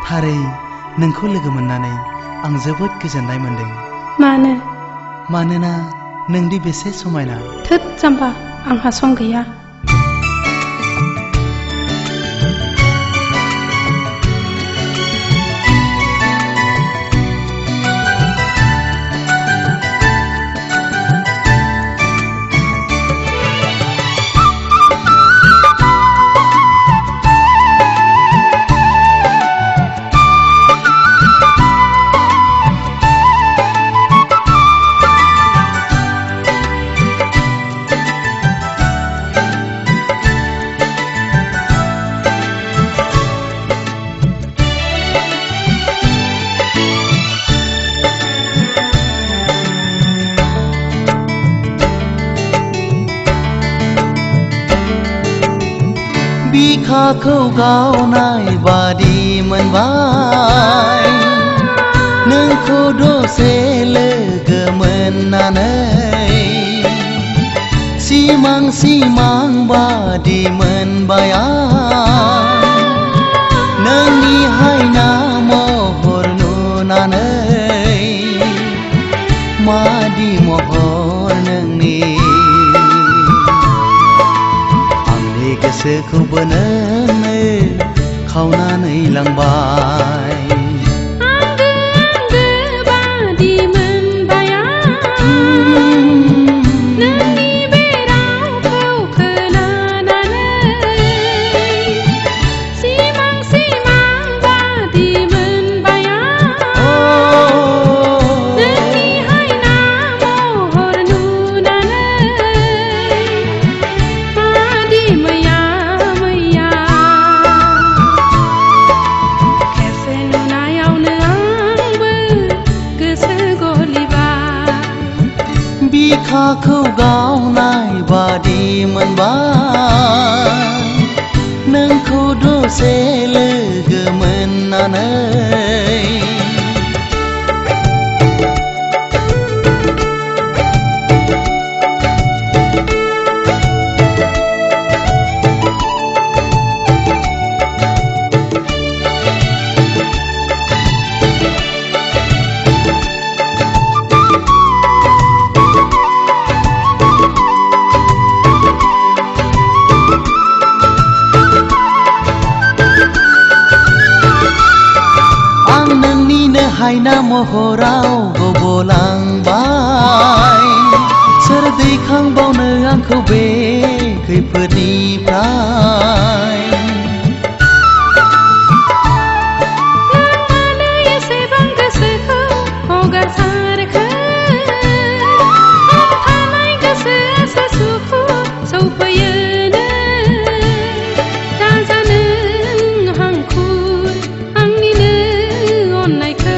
थारै नोंखौ लोगो मोननानै आं जोबोद गोजोननाय मोनदों। मानो? मानोना नोंदि बेसे समायना। थोद जाम्बा, आंहा सम गैया। बिखाखौ गावनाय बादि मोनबाय नोंखौ दसे लोगो मोननानै। सिमां सिमां बादि मोनबाय आं नोंनि हायना महर नुनानै। मादि महर नोंनि, गोसोखौबो नोंनो खावनानै लांबाय। आंगो आंगो बादि मोनबाय आं नोंनि बे रावखौ खोनानानै। सिमां सिमां बादि मोनबाय आं नोंनि हायना महर नुनानै। मादि मैया बिखाखौ गावनाय बादि मोनबाय नोंखौ दसे लोगो मोननानै। हायना महराव गबलांबाय सोर दैखांबावनो आंखौ बे खैफोदनिफ्राय। मानो एसेबां गोसोखौ हगारसारखो? थानाय गोसोआसो सुखु सौफैयोनो। दाजानो हांखुर आंनिनो अननायखौ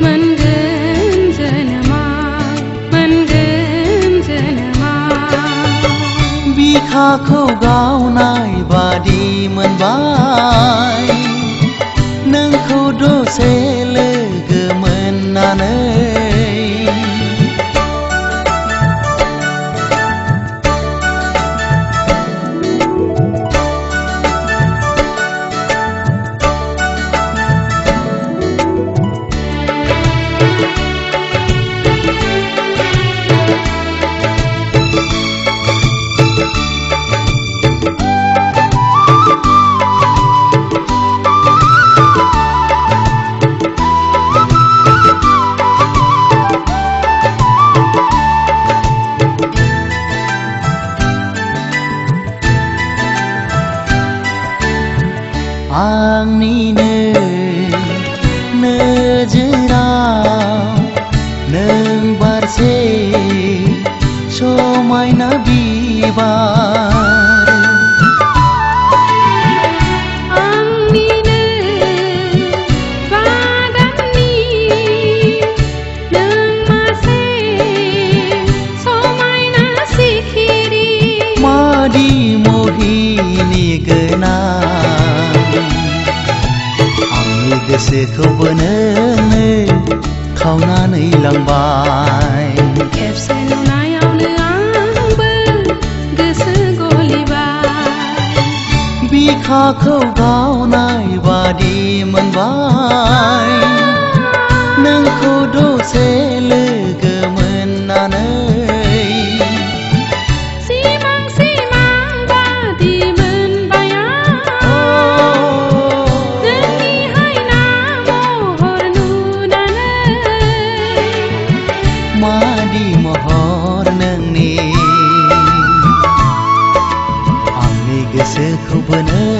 मोनगोन जोनोमा। बिखाखौ गावनाय बादि मोनबाय नोंखौ दसे लोगो मोननानै। आंनिनो नोजोराव नों बारसे समायना बिबार। आंनिनो बादामनि नों मासे समायना सिखिरि। मादि मोहिनी गोनां गोसोखौबो नोंनो खावनानै लांबाय। खेबसे नुनायावनो आंबो गोसो गलिबाय। बिखाखौ गावनाय बादि मोनबाय बोनो